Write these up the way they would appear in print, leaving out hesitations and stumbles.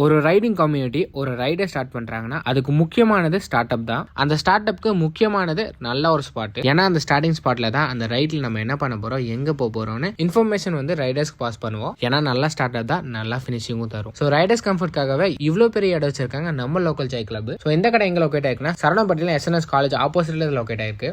ஒரு riding community ஒரு ரைடை start பண்றாங்கன்னா அதுக்கு முக்கியமானது ஸ்டார்ட் அப் தான். அந்த ஸ்டார்ட் அப்க்கு முக்கியமானது நல்ல ஒரு ஸ்பாட். ஏன்னா அந்த ஸ்டார்டிங் ஸ்பாட்ல தான் அந்த ரைட்ல நம்ம என்ன பண்ண போறோம், எங்க போறோம்னு இன்ஃபர்மேஷன் வந்து ரைடர்ஸ்க்கு பாஸ் பண்ணுவோம். ஏன்னா நல்ல ஸ்டார்ட் அப் தான் நல்லா பினிஷிங்கும் தரும். ஸோ ரைடர்ஸ் கம்ஃபர்ட்காகவே இவ்வளவு பெரிய இடம் வச்சிருக்காங்க நம்ம லோக்கல் ஜாய் கிளப். ஸோ இந்த கடை எங்க லொக்கேட் ஆயிருக்குன்னா சரவணப்பட்டியில SNS காலேஜ் ஆப்போசிட்ல லொக்கேட் ஆயிருக்கு.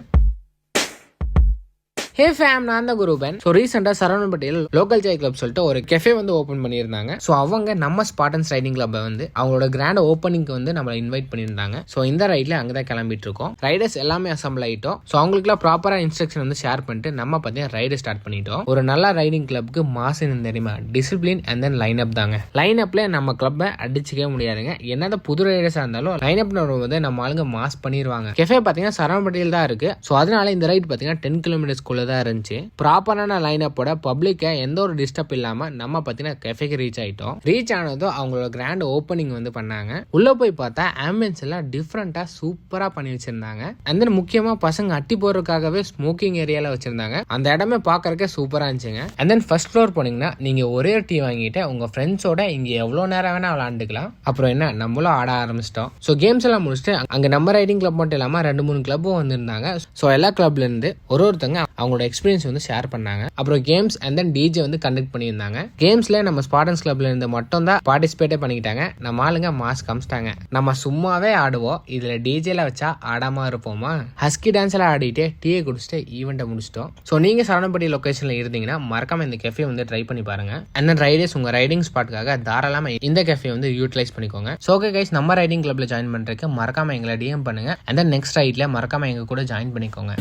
ஹே ஃபேம், நான் தான் குருபன். ஸோ ரீசெண்டாக சரவணப்பட்டியில் லோக்கல் ஜாய் கிளப் சொல்லிட்டு ஒரு கெஃபே வந்து ஓப்பன் பண்ணியிருந்தாங்க. ஸோ அவங்க நம்ம ஸ்பாட்டன்ஸ் ரைடிங் கிளப்பை வந்து அவங்களோட கிராண்ட் ஓப்பனிங்க்கு வந்து நம்மளை இன்வைட் பண்ணியிருந்தாங்க. ஸோ இந்த ரைட்ல அங்கே தான் கிளம்பிட்டு இருக்கோம். ரைடர்ஸ் எல்லாமே அசம்பிள் ஆகிட்டோம். ஸோ அவங்களுக்குலாம் ப்ராப்பராக இன்ஸ்ட்ரக்ஷன் வந்து ஷேர் பண்ணிட்டு நம்ம பார்த்தீங்கன்னா ரைடு ஸ்டார்ட் பண்ணிட்டோம். ஒரு நல்ல ரைடிங் கிளப்புக்கு மாசம் தெரியுமா, discipline and then line up தாங்க. லைன் அப்ல நம்ம கிளப்பை அடிச்சுக்கவே முடியாதுங்க. என்னதான் புது ரைடர்ஸாக இருந்தாலும் லைன் அப் வந்து நம்ம ஆளுங்க மாஸ் பண்ணிடுவாங்க. கெஃபே பார்த்தீங்கன்னா சரவணப்பட்டியில் தான் இருக்கு. ஸோ அதனால இந்த ரைட் பார்த்தீங்கன்னா 10 கிலோமீட்டர்ஸ்குள்ள தான் இருந்துச்சு. ப்ராப்பரான லைன் அப்போட பப்ளிக்கை எந்த ஒரு டிஸ்டர்ப் இல்லாம நம்ம பார்த்தீங்கன்னா கெஃபேக்கு ரீச் ஆயிட்டோம். ரீச் ஆனதும் அவங்களோட கிராண்ட் ஓப்பனிங் வந்து பண்ணாங்க. உள்ள போய் பார்த்தா ஆம்பியன்ஸ் எல்லாம் டிஃப்ரெண்டா சூப்பரா பண்ணி வச்சிருந்தாங்க. அண்ட் தென் முக்கியமா பசங்க அட்டி போறதுக்காகவே ஸ்மோக்கிங் ஏரியால வச்சிருந்தாங்க. அந்த இடமே பாக்குறதுக்கே சூப்பரா இருந்துச்சுங்க. அண்ட் தென் ஃபர்ஸ்ட் ஃப்ளோர் போனீங்கன்னா நீங்க ஒரே டீ வாங்கிட்டு உங்க ஃப்ரெண்ட்ஸோட இங்க எவ்வளவு நேரம் வேணா விளையாண்டுக்கலாம். அப்புறம் என்ன, நம்மளும் ஆட ஆரம்பிச்சிட்டோம். ஸோ கேம்ஸ் எல்லாம் முடிச்சுட்டு அங்க நம்ம ரைடிங் கிளப் மட்டும் இல்லாம 2-3 கிளப்பும் வந்திருந்தாங்க. ஸோ எல்லா கிளப்ல இருந்து ஒருத்தங்க அவங்களோட எக்ஸ்பீரியன்ஸ் வந்து ஷேர் பண்ணாங்க. அப்புறம் கேம்ஸ் அண்ட் தென் டிஜே வந்து கண்டக்ட் பண்ணியிருந்தாங்க. கேம்ஸ்ல நம்ம ஸ்பாட்டன்ஸ் கிளப்ல இருந்து மட்டும் தான் பார்ட்டிசிபேட்டே பண்ணிக்கிட்டாங்க. நம்ம ஆளுங்க மாஸ் காமிச்சிட்டாங்க. நம்ம சும்மாவே ஆடுவோம், இதுல டிஜேல வச்சா ஆடாம இருப்போமா? ஹஸ்கி டான்ஸ்ல ஆடிட்டு டீயை குடிச்சிட்டு ஈவெண்ட்டை முடிச்சிட்டோம். ஸோ நீங்க சரவணப்பட்டி லொகேஷன்ல இருந்தீங்கன்னா மறக்காம இந்த கெஃபே வந்து ட்ரை பண்ணி பாருங்க. அண்ட் தென் ரைடர்ஸ் உங்க ரைடிங் ஸ்பாட்காக தாராளமா இந்த கெஃபே வந்து யூட்டிலைஸ் பண்ணிக்கோங்க. ஸோ ஓகே கைஸ், நம்ம ரைடிங் கிளப்ல ஜாயின் பண்றதுக்கு மறக்காம எங்களை DM பண்ணுங்க. அண்ட் தென் நெக்ஸ்ட் ரைட்ல மறக்காம எங்க கூட ஜாயின் பண்ணிக்கோங்க.